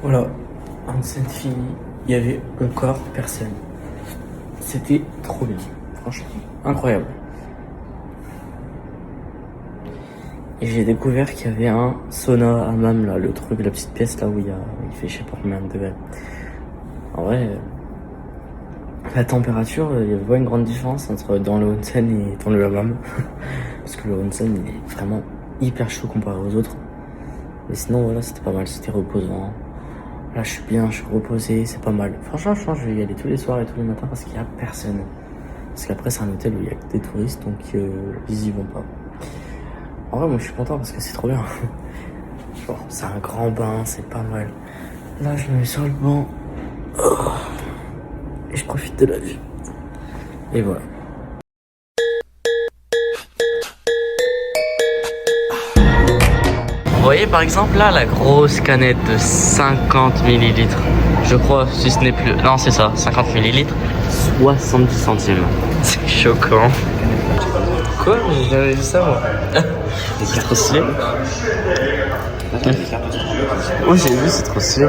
Voilà, enceinte finie, il y avait encore personne. C'était trop bien, franchement, incroyable. Et j'ai découvert qu'il y avait un sauna hammam là, le truc, la petite pièce là où il fait je sais pas combien de degrés. En vrai, la température, il y avait pas une grande différence entre dans le onsen et dans le hammam. Parce que le onsen il est vraiment hyper chaud comparé aux autres. Mais sinon voilà, c'était pas mal, c'était reposant. Là je suis bien, je suis reposé, c'est pas mal. Franchement je pense que je vais y aller tous les soirs et tous les matins parce qu'il y a personne. Parce qu'après c'est un hôtel où il y a que des touristes donc ils y vont pas. En vrai moi je suis content parce que c'est trop bien. Genre c'est un grand bain, c'est pas mal. Là je me mets sur le banc. Et je profite de la vue. Et voilà. Vous voyez par exemple là la grosse canette de 50 millilitres. Je crois, si ce n'est plus. Non c'est ça, 50 millilitres, 70 centimes. C'est choquant. Quoi? J'avais vu ça moi. C'est trop stylé. Oui j'ai vu, c'est trop stylé.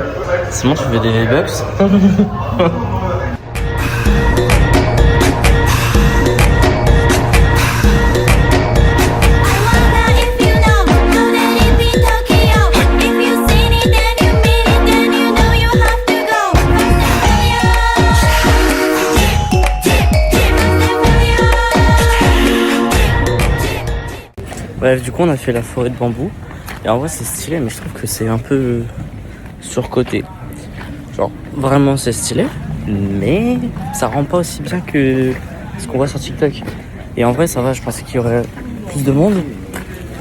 C'est bon, tu veux des V-Bucks? Bref, du coup, on a fait la forêt de bambou. Et en vrai, c'est stylé, mais je trouve que c'est un peu surcoté. Genre, vraiment, c'est stylé, mais ça rend pas aussi bien que ce qu'on voit sur TikTok. Et en vrai, ça va, je pensais qu'il y aurait plus de monde.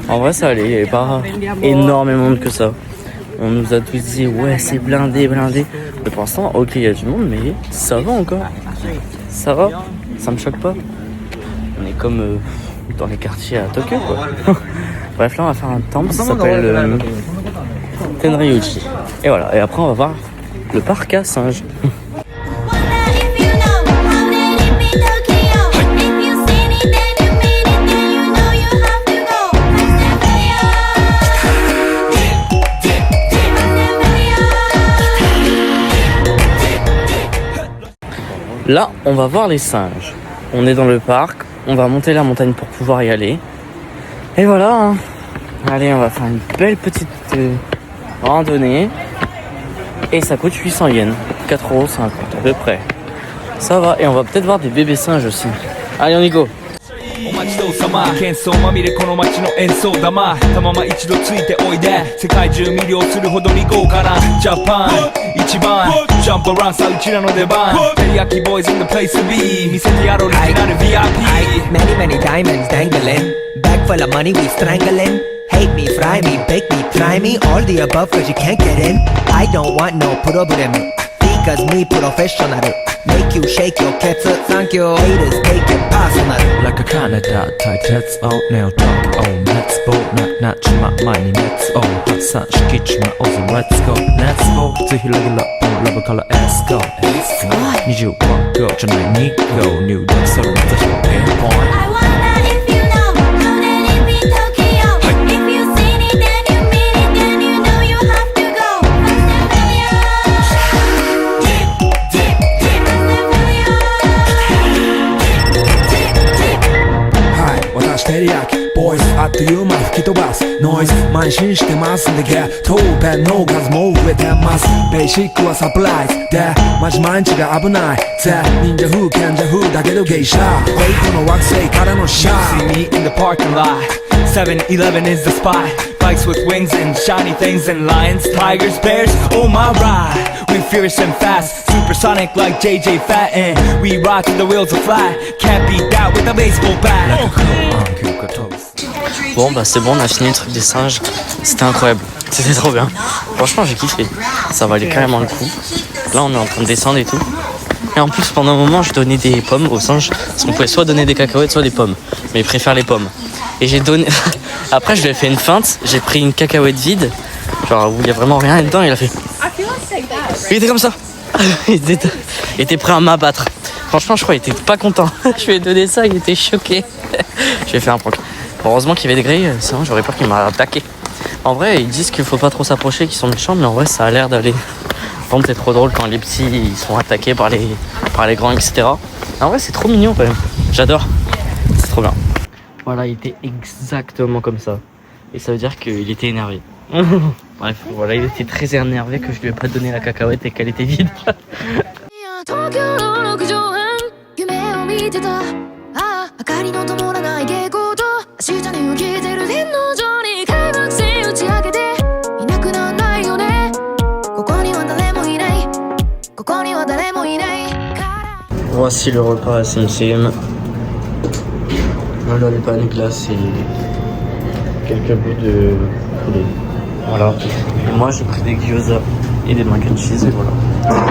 En vrai, ça allait, il n'y avait pas énormément de monde que ça. On nous a tous dit, ouais, c'est blindé, blindé. Mais pour l'instant, ok, il y a du monde, mais ça va encore. Ça va, ça me choque pas. On est comme dans les quartiers à Tokyo quoi. Bref, là on va faire un temple, ça s'appelle Tenryuji. Et voilà, et après on va voir le parc à singes. Là on va voir les singes. On est dans le parc. On va monter la montagne pour pouvoir y aller. Et voilà. Hein. Allez, on va faire une belle petite randonnée. Et ça coûte 800 yens. 4,50€ à peu près. Ça va. Et on va peut-être voir des bébés singes aussi. Allez, on y go. 喧騒まみれこの街の演奏玉たまま一度ついておいで世界中魅了するほどに豪華なジャパン一番ジャンプアランさうちらの出番テリヤキボーイズ in the place to be 見せてやろうオリジナル VIP Many many diamonds dangling Bag full of money we strangling Hate me, fry me, bake me, try me All the above cause you can't get in I don't want no problem Because me professional Make you shake your cats Thank you Haters take it personal Like a Canada tight heads out Now talk on let's go Not not my money let's go Hot sun skitch my own let's go Let's go ぜひレギュラーラブから Let's go 25秒じゃない2秒入力するまた表現ポイント照り焼きボイスあっという間吹き飛ばすノイズ慢心してますんでゲットペンの数も増えてますベーシックはサプライズでマジ毎日が危ないぜ忍者風賢者風だけど芸者フェイクの惑星からのシャー See me in the parking lot 7-Eleven is the spot Bikes with wings and shiny things and lions, tigers, bears, oh my ride We fierce and fast, supersonic like JJ Fatten We rock till the wheels are flat Can't beat that with a baseball bat Bon bah c'est bon, on a fini le truc des singes. C'était incroyable, c'était trop bien. Franchement j'ai kiffé, ça valait carrément le coup. Là on est en train de descendre et tout. Et en plus pendant un moment je donnais des pommes aux singes. Parce qu'on pouvait soit donner des cacahuètes soit des pommes. Mais ils préfèrent les pommes. Et j'ai donné... Après je lui ai fait une feinte, j'ai pris une cacahuète vide. Genre où il y a vraiment rien dedans, il a fait... Il était comme ça. Il était prêt à m'abattre. Franchement je crois qu'il était pas content. Je lui ai donné ça, il était choqué. Je lui ai fait un prank. Heureusement qu'il y avait des grilles, sinon j'aurais peur qu'il m'a attaqué. En vrai, ils disent qu'il faut pas trop s'approcher, qu'ils sont méchants, mais en vrai, ça a l'air d'aller. Par contre, c'est trop drôle quand les petits ils sont attaqués par les grands, etc. En vrai, c'est trop mignon quand même. J'adore. C'est trop bien. Voilà, il était exactement comme ça. Et ça veut dire qu'il était énervé. Bref, voilà, il était très énervé que je lui ai pas donné la cacahuète et qu'elle était vide. Voici le repas à Sim Sim. Voilà les panes glacées et quelques bouts de poulet. Voilà. Et moi j'ai pris des gyoza et des mac and cheese et voilà.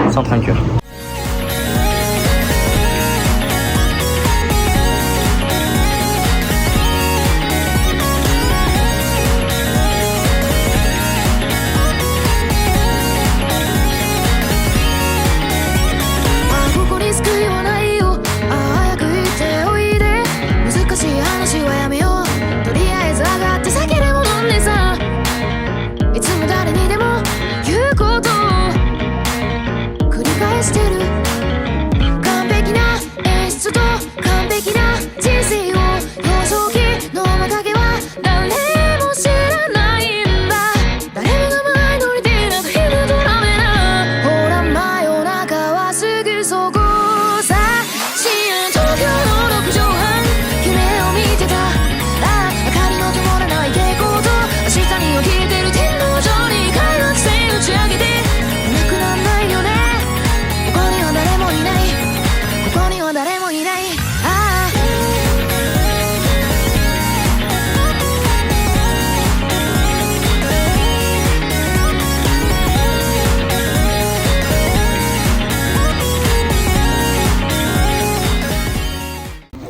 C'est en train de cuire.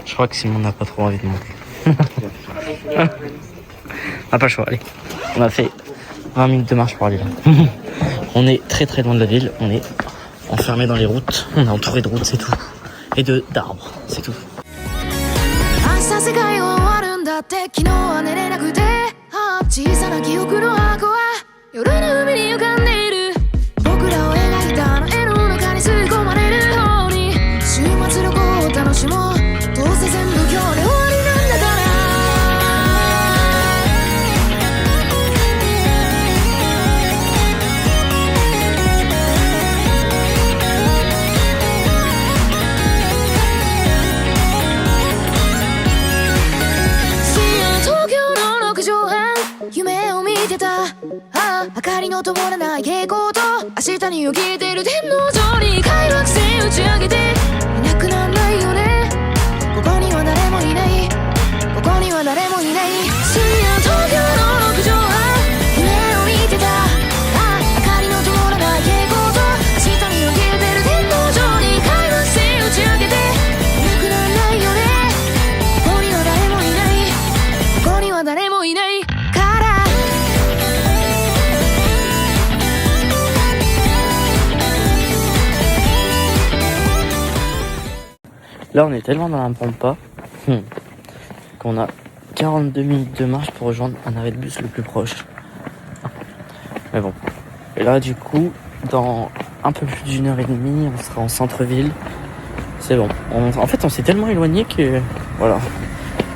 Je crois que Simon n'a pas trop envie de monter. On n'a pas le choix, allez. On a fait 20 minutes de marche pour aller là. On est très très loin de la ville, on est enfermé dans les routes, on est entouré de routes, c'est tout. Et d'arbres, c'est tout. Là, on est tellement dans la pampa qu'on a 42 minutes de marche pour rejoindre un arrêt de bus le plus proche. Mais bon. Et là, du coup, dans un peu plus d'une heure et demie, on sera en centre-ville. C'est bon. En fait, on s'est tellement éloigné que... Voilà.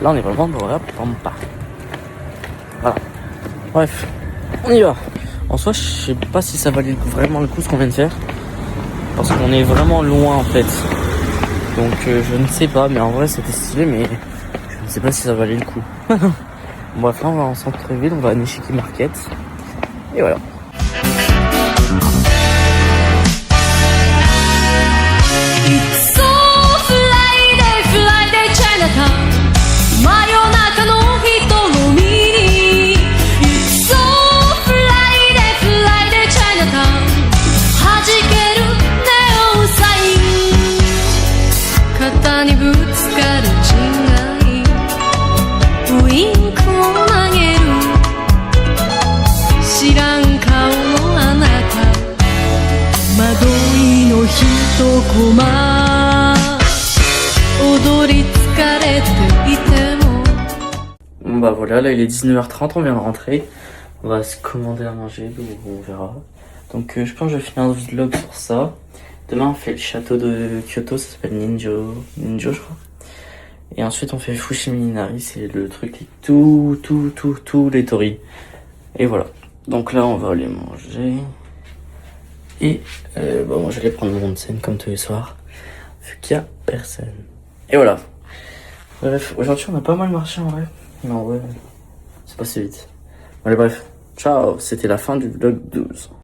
Là, on est vraiment dans la pampa. Voilà. Bref, on y va. En soi, je sais pas si ça valait vraiment le coup ce qu'on vient de faire. Parce qu'on est vraiment loin, en fait. Donc je ne sais pas, mais en vrai c'était stylé, mais je ne sais pas si ça valait le coup. Bref, là on va en centre-ville, on va à Nishiki Market. Et voilà. Bon bah voilà, là il est 19h30, on vient de rentrer. On va se commander à manger, donc on verra. Donc je pense que je vais finir un vlog sur ça. Demain on fait le château de Kyoto, ça s'appelle Ninjo je crois. Et ensuite on fait Fushimi Inari, c'est le truc avec tous les torii. Et voilà. Donc là on va aller manger. Et bon, moi j'allais prendre mon onsen comme tous les soirs, vu qu'il y a personne. Et voilà. Bref, aujourd'hui on a pas mal marché en vrai. Mais en vrai, c'est passé vite. Allez bref, ciao, c'était la fin du vlog 12.